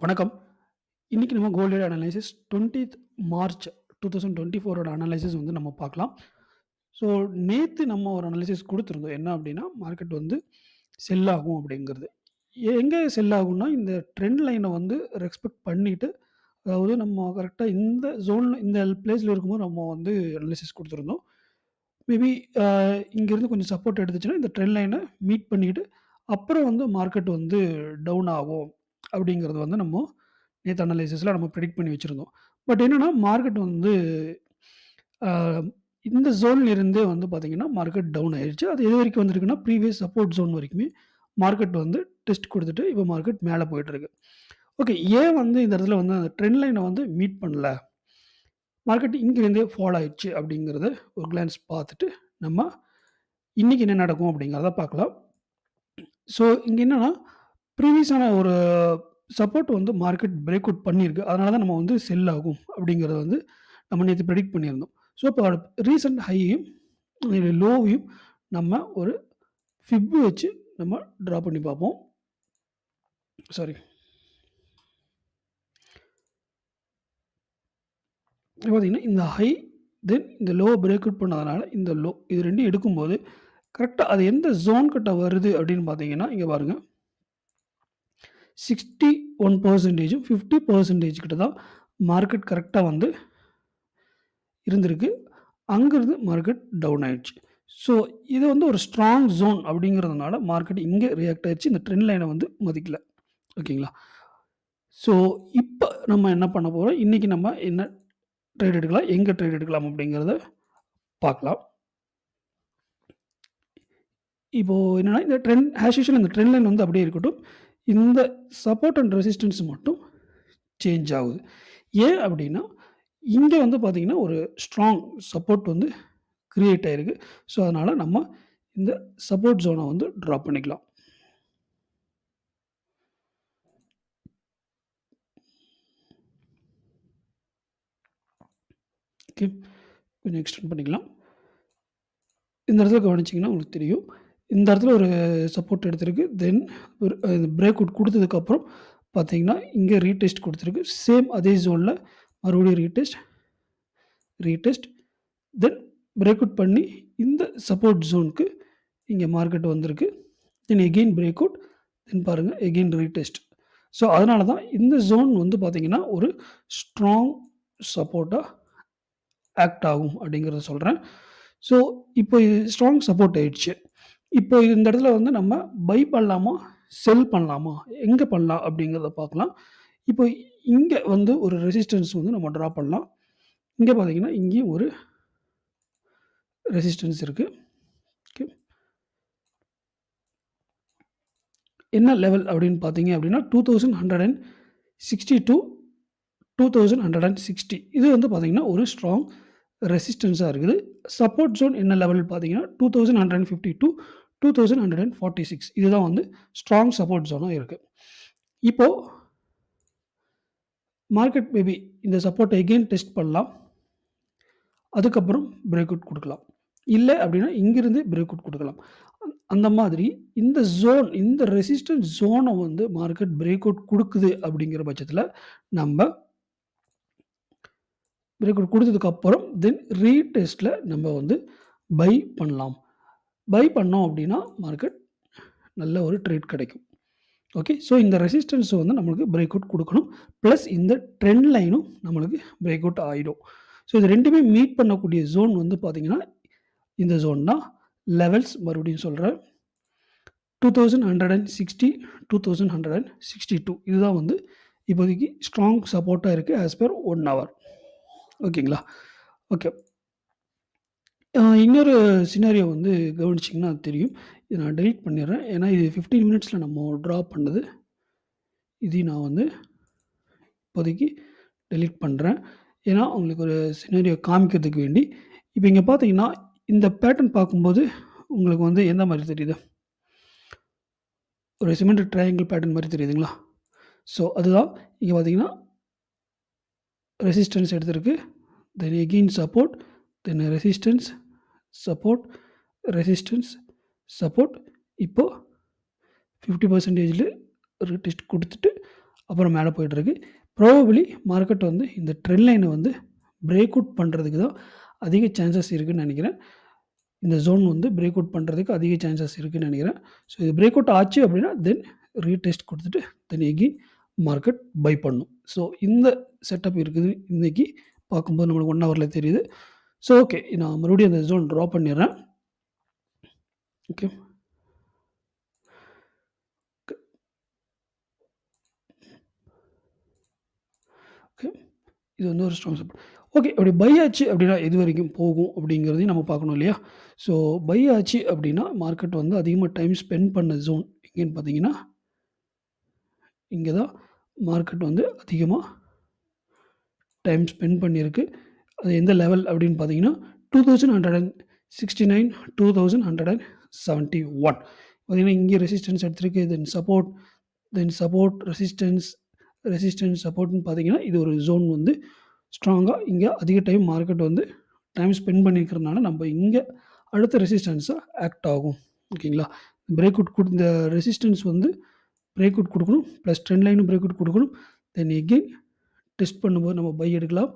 வணக்கம். இன்னைக்கு நம்ம கோல்ட் ரேட் அனலைசிஸ் 20த் மார்ச் 2024 அனலைசிஸ் வந்து நம்ம பார்க்கலாம். ஸோ நேத்து நம்ம ஒரு அனலைசிஸ் குடுத்திருந்தோம். என்ன அப்டின்னா, மார்க்கெட் வந்து செல் ஆகும் அப்டிங்கிறது. எங்க செல் ஆகும்னா, இந்த ட்ரெண்ட் லைன வந்து ரெஸ்பெக்ட் பண்ணிட்டு, அதாவது நம்ம கரெக்ட்டா இந்த ஜோன்ல இந்த பிளேஸ்ல இருக்கும்போது நம்ம வந்து அனலைசிஸ் குடுத்திருந்தோம். மேபி அ இங்கேருந்து கொஞ்சம் சப்போர்ட் எடுத்துச்சுன்னா, இந்த ட்ரெண்ட் லைன மீட் பண்ணிட்டு, அப்புறம் வந்து மார்க்கெட் வந்து டவுன் ஆகும் அப்டிங்கிறது வந்து நேத்து அனலைசிஸ்ல நம்ம பிரெடிக்ட் பண்ணி வச்சிருந்தோம். பட் என்னன்னா, மார்க்கெட் வந்து அ இந்த ஜோன்ல இருந்தே வந்து பார்த்தீங்கன்னா, மார்க்கெட் டவுன் ஆயிருச்சு. அது எது வரைக்கும் வந்திருக்குன்னா, ப்ரீவியஸ் சப்போர்ட் ஜோன் வரைக்குமே மார்க்கெட் வந்து டெஸ்ட் குடுத்துட்டு, இப்ப மார்க்கெட் மேல போயிட்டுருக்கு. ஓகே. ஏன் வந்து இந்த இடத்துல வந்து அந்த ட்ரெண்ட் லைன வந்து மீட் பண்ணல? மார்க்கெட் இங்கேருந்தே ஃபால் ஆயிருச்சு அப்படிங்கிறத ஒரு கிளான்ஸ் பார்த்துட்டு, நம்ம இன்னைக்கு என்ன நடக்கும் அப்படிங்கிறத பார்க்கலாம். ஸோ இங்க என்னன்னா, ப்ரீவியஸான ஒரு சப்போர்ட் வந்து மார்க்கெட் பிரேக் அவுட் பண்ணியிருக்கு. அதனால தான் நம்ம வந்து செல் ஆகும் அப்படிங்கிறத வந்து நம்ம நேத்து பிரெடிக்ட் பண்ணியிருந்தோம். ஸோ இப்போ ரீசென்ட் ஹையையும், லோவையும் நம்ம ஒரு ஃபிப் வச்சு நம்ம ட்ரா பண்ணி பார்ப்போம். சாரி. பார்த்தீங்கன்னா, இந்த ஹை தென் இந்த லோவ பிரேக் அவுட் பண்ணதுனால இந்த லோ இது 2யும் எடுக்கும்போது, கரெக்ட்டா அது எந்த ஜோன் கிட்ட வருது அப்படின்னு பார்த்தீங்கன்னா, இங்க பாருங்க. 61% 50% கிட்ட தான் மார்க்கெட் கரெக்ட்டா வந்து இருந்திருக்கு. அங்கருந்து மார்க்கெட் டவுன் ஆயிடுச்சு. ஸோ இது வந்து ஒரு ஸ்ட்ராங் ஜோன் அப்படிங்கிறதுனால மார்க்கெட் இங்க ரியாக்ட் ஆயிருச்சு. இந்த ட்ரெண்ட் லைன வந்து மதிக்கல. ஓகேங்களா? ஸோ இப்ப நம்ம என்ன பண்ண போறோம்? இன்னைக்கு நம்ம என்ன ட்ரேட் எடுக்கலாம்? எங்க ட்ரேட் எடுக்கலாம்? அப்படிங்கிறத பார்க்கலாம். இப்போ என்னன்னா, இந்த ட்ரெண்ட் ஆஸ் யூசுவல் இந்த ட்ரெண்ட் லைன் வந்து அப்படியே இருக்கட்டும். இந்த சப்போர்ட் அண்ட் ரெசிஸ்டன்ஸ் மட்டும் சேஞ்ச் ஆகுது. ஏன் அப்படின்னா, இங்க வந்து பார்த்தீங்கன்னா, ஒரு ஸ்ட்ராங் சப்போர்ட் வந்து கிரியேட் ஆயிருக்கு. ஸோ, அதனால நம்ம இந்த சப்போர்ட் ஜோன வந்து ட்ரா பண்ணிக்கலாம். ஓகே. கொஞ்சம் எக்ஸ்டெண்ட் பண்ணிக்கலாம். இந்த இடத்துல கவனிச்சீங்கன்னா உங்களுக்கு தெரியும். இந்த இடத்துல ஒரு சப்போர்ட் எடுத்திருக்கு. தென் ஒரு பிரேக் அவுட் குடுத்ததுக்கப்புறம் பார்த்தீங்கன்னா, இங்க ரீடெஸ்ட் குடுத்திருக்கு. சேம் அதே ஜோன்ல மறுபடியும் retest, retest then break out பண்ணி இந்த சப்போர்ட் ஜோனுக்கு இங்க மார்க்கெட் வந்திருக்கு. Then again break out. Then பாருங்க எகெயின் ரீடெஸ்ட். ஸோ, அதனால தான் இந்த ஜோன் வந்து பார்த்தீங்கன்னா, ஒரு ஸ்ட்ராங் சப்போர்ட்டா ஆக்ட் ஆகும் அப்படிங்கிறத சொல்றேன். ஸோ, இப்போ இது ஸ்ட்ராங் சப்போர்ட் ஆயிடுச்சு. இப்போ இந்த இடத்துல வந்து நம்ம பை பண்ணலாமா? செல் பண்ணலாமா? எங்க பண்ணலாம்? அப்படிங்கிறத பார்க்கலாம். இப்போ இங்க வந்து ஒரு ரெசிஸ்டன்ஸ் வந்து நம்ம ட்ரா பண்ணலாம். இங்க பார்த்தீங்கன்னா, இங்கேயும் ஒரு ரெசிஸ்டன்ஸ் இருக்கு. ஓகே. என்ன லெவல் அப்படின்னு பார்த்தீங்க அப்படின்னா, 2160 டூ 2160 இது வந்து பார்த்தீங்கன்னா, ஒரு ஸ்ட்ராங் ரெசிஸ்டன்ஸா இருக்குது. சப்போர்ட் ஜோன் என்ன லெவல் பார்த்தீங்கன்னா, 2150 டூ 2146 இதுதான் வந்து ஸ்ட்ராங் சப்போர்ட் ஜோனா இருக்கு. இப்போ மார்க்கெட் மேபி இந்த சப்போர்ட்ட எகெயின் டெஸ்ட் பண்ணலாம். அதுக்கப்புறம் பிரேக் அவுட் குடுக்கலாம். இல்ல அப்படின்னா, இங்கிருந்து பிரேக் அவுட் குடுக்கலாம். அந்த மாதிரி இந்த ஜோன் இந்த ரெசிஸ்டன்ஸ் ஜோன வந்து மார்க்கெட் பிரேக் அவுட் குடுக்குது அப்படிங்கிற பட்சத்தில, நம்ப பிரேக் அவுட் குடுத்ததுக்கப்புறம் தென் ரீடெஸ்ட்ல நம்ம வந்து பை பண்ணலாம். பை பண்ணோம் அப்படின்னா, மார்க்கெட் நல்ல ஒரு ட்ரேட் கிடைக்கும். ஓகே. ஸோ, இந்த ரெசிஸ்டன்ஸ் வந்து நம்மளுக்கு பிரேக் அவுட் குடுக்கணும். பிளஸ் இந்த ட்ரெண்ட் லைனும் நம்மளுக்கு பிரேக் அவுட் ஆயிடும். ஸோ, இது 2மே மீட் பண்ணக்கூடிய ஜோன் வந்து பார்த்தீங்கன்னா, இந்த ஜோன் தான். லெவல்ஸ் மறுபடியும் சொல்றேன். 2160, 2162 இதுதான் வந்து இப்போதைக்கு ஸ்ட்ராங் சப்போர்ட்டா இருக்கு ஆஸ் பெர் 1 ஹவர். ஓகேங்களா? ஓகே. இன்னொரு சினாரியோ வந்து கவனிச்சீங்கன்னா தெரியும். இத நான் டெலீட் பண்ணிடுறேன். ஏன்னா இது 15 மினிட்ஸ்ல நம்ம ட்ரா பண்ணது. இதையும் நான் வந்து இப்போதைக்கு டெலீட் பண்றேன். ஏன்னா, உங்களுக்கு ஒரு சினாரியோ காமிக்கிறதுக்கு வேண்டி. இப்ப இங்க பார்த்தீங்கன்னா, இந்த பேட்டர்ன் பார்க்கும்போது உங்களுக்கு வந்து எந்த மாரி தெரியுது? ஒரு சிமெட்ரிக் ட்ரையாங்கிள் பேட்டர்ன் மாரி தெரியுதுங்களா? ஸோ, அதுதான் இங்க பார்த்தீங்கன்னா, ரெசிஸ்டன்ஸ் எடுத்திருக்கு. தென் எகெயின் சப்போர்ட், தென் ரெசிஸ்டன்ஸ், சப்போர்ட், ரெசிஸ்டன்ஸ், சப்போர்ட். இப்போ 50%ல ஒரு டெஸ்ட் குடுத்துட்டு, அப்புறம் மேலே போயிட்டுருக்கு. ப்ராபபிலி மார்க்கெட் வந்து இந்த ட்ரெண்ட் லைனை வந்து பிரேக் அவுட் பண்ணுறதுக்கு தான் அதிக சான்சஸ் இருக்குன்னு நினைக்கிறேன். இந்த ஜோன் வந்து பிரேக் அவுட் பண்ணுறதுக்கு அதிக சான்சஸ் இருக்குன்னு நினைக்கிறேன். ஸோ இது பிரேக் அவுட் ஆச்சு அப்படின்னா தென் ரீடெஸ்ட் கொடுத்துட்டு தென் எகெயின் மார்க்கெட் பை பண்ணும். ஸோ இந்த செட்டப் இருக்குது இன்னைக்கு பார்க்கும்போது நம்மளுக்கு 1 ஹவர்ல தெரியுது. ஸோ ஓகே, நான் மறுபடியும் அந்த ஜோன் ட்ரா பண்ணிடுறேன். ஓகே. ஓகே. இது வந்து ஒரு ஸ்ட்ராங் சப்போர்ட். ஓகே. அப்படி பை ஆச்சு அப்படின்னா எது வரைக்கும் போகும் அப்படிங்கிறதையும் நம்ம பார்க்கணும் இல்லையா? ஸோ பை ஆச்சு அப்படின்னா மார்க்கெட் வந்து அதிகமா டைம் ஸ்பெண்ட் பண்ண ஜோன் எங்கேன்னு பார்த்தீங்கன்னா, இங்க தான் மார்க்கெட் வந்து அதிகமா டைம் ஸ்பெண்ட் பண்ணியிருக்கு. அது எந்த லெவல் அப்படின்னு பார்த்தீங்கன்னா, 2169, 2171. பார்த்தீங்கன்னா, இங்கே ரெசிஸ்டன்ஸ் எடுத்திருக்கு. தென் சப்போர்ட், ரெசிஸ்டன்ஸ், சப்போர்ட்ன்னு பார்த்தீங்கன்னா, இது ஒரு ஜோன் வந்து ஸ்ட்ராங்கா இங்க அதிக டைம் மார்க்கெட் வந்து டைம் ஸ்பெண்ட் பண்ணியிருக்கிறதுனால, நம்ம இங்க அடுத்த ரெசிஸ்டன்ஸா ஆக்ட் ஆகும். ஓகேங்களா? பிரேக் அவுட் இந்த ரெசிஸ்டன்ஸ் வந்து பிரேக் அவுட் குடுக்கணும். பிளஸ் ட்ரெண்ட் லைனும் பிரேக் அவுட் குடுக்கணும். தென் எகெயின் டெஸ்ட் பண்ணும்போது நம்ம பை எடுக்கலாம்.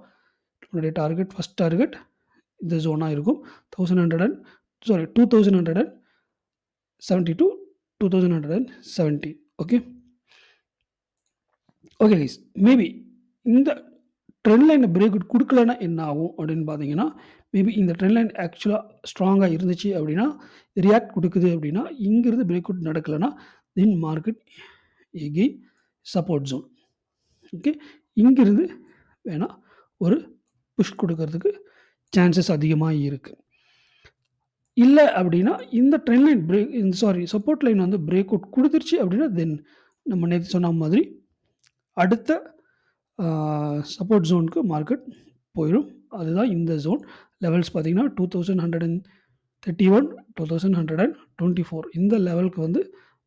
நம்மளுடைய டார்கெட் ஃபர்ஸ்ட் டார்கெட் இந்த ஜோனா இருக்கும். 2170 to 2170. Okay. Okay guys. Maybe இந்த ட்ரெண்ட் லைனை பிரேக் அவுட் குடுக்கலன்னா என்ன ஆகும் அப்படின்னு பார்த்தீங்கன்னா, மேபி இந்த ட்ரெண்ட் லைன் ஆக்சுவலா ஸ்ட்ராங்கா இருந்துச்சு அப்படின்னா, ரியாக்ட் குடுக்குது அப்படின்னா, இங்கிருந்து பிரேக் அவுட் நடக்கலன்னா, then market again support zone. Okay. இங்கிருந்து வேணா ஒரு புஷ் குடுக்கறதுக்கு சான்சஸ் அதிகமா இருக்கு. இல்ல அப்படின்னா, இந்த ட்ரெண்ட் லைன் சப்போர்ட் லைன் வந்து பிரேக் அவுட் குடுத்துருச்சு அப்படின்னா, தென் நம்ம நேத்து சொன்ன மாதிரி அடுத்த சப்போர்ட் ஜோனுக்கு மார்க்கெட் போயிடும். அதுதான் இந்த ஜோன். லெவல்ஸ் பார்த்தீங்கன்னா 2131, 2124 இந்த லெவலுக்கு வந்து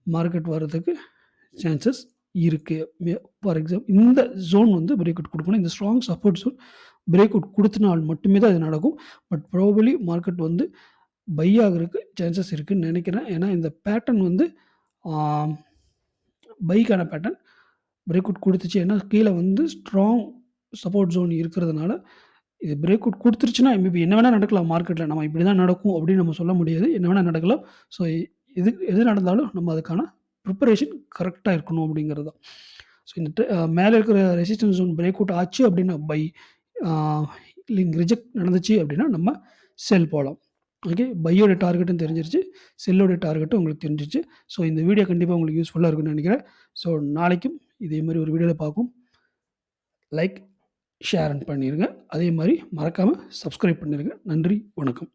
மார்க்கெட் வர்றதுக்கு சான்சஸ் இருக்கு. ஃபார் எக்ஸாம்பிள் இந்த ஜோன் வந்து பிரேக் அவுட் குடுக்கணும். இந்த strong support zone break out குடுத்தனால் மட்டுமே தான் இது நடக்கும். பட் ப்ராபபிலி மார்க்கெட் வந்து பை ஆகுறதுக்கு சான்சஸ் இருக்குன்னு நினைக்கிறேன். ஏன்னா இந்த பேட்டர்ன் வந்து ஆ பைக்கான பேட்டர்ன் பிரேக் அவுட் குடுத்துச்சு. ஏன்னா கீழ வந்து ஸ்ட்ராங் சப்போர்ட் ஜோன் இருக்கிறதுனால, இது பிரேக் அவுட் குடுத்துருச்சுன்னா, மேபி என்ன வேணா நடக்கலாம் மார்க்கெட்ல. நம்ம இப்படி தான் நடக்கும் அப்படின்னு நம்ம சொல்ல முடியாது. என்ன வேணா நடக்கலாம். ஸோ எது நடந்தாலும் நம்ம அதுக்கான ப்ரிப்பரேஷன் கரெக்ட்டா இருக்கணும் அப்படிங்கிறது தான். ஸோ இந்த மேல இருக்கிற ரெசிஸ்டன்ஸ் ஜோன் பிரேக் அவுட் ஆச்சு அப்படின்னா பை, ஆ ரிஜெக்ட் நடந்துச்சு அப்படின்னா நம்ம செல் போலாம். ஓகே. பையோட டார்கெட்டும் தெரிஞ்சிருச்சு. செல்லோட டார்கெட்டும் உங்களுக்கு தெரிஞ்சிருச்சு. ஸோ இந்த வீடியோ கண்டிப்பா உங்களுக்கு யூஸ்ஃபுல்லா இருக்கும்னு நினைக்கிறேன். ஸோ நாளைக்கும் இதே மாரி ஒரு வீடியோல பார்ப்போம். லைக், ஷேர் பண்ணிருங்க. அதே மாரி மறக்காம சப்ஸ்கிரைப் பண்ணிருங்க. நன்றி, வணக்கம்.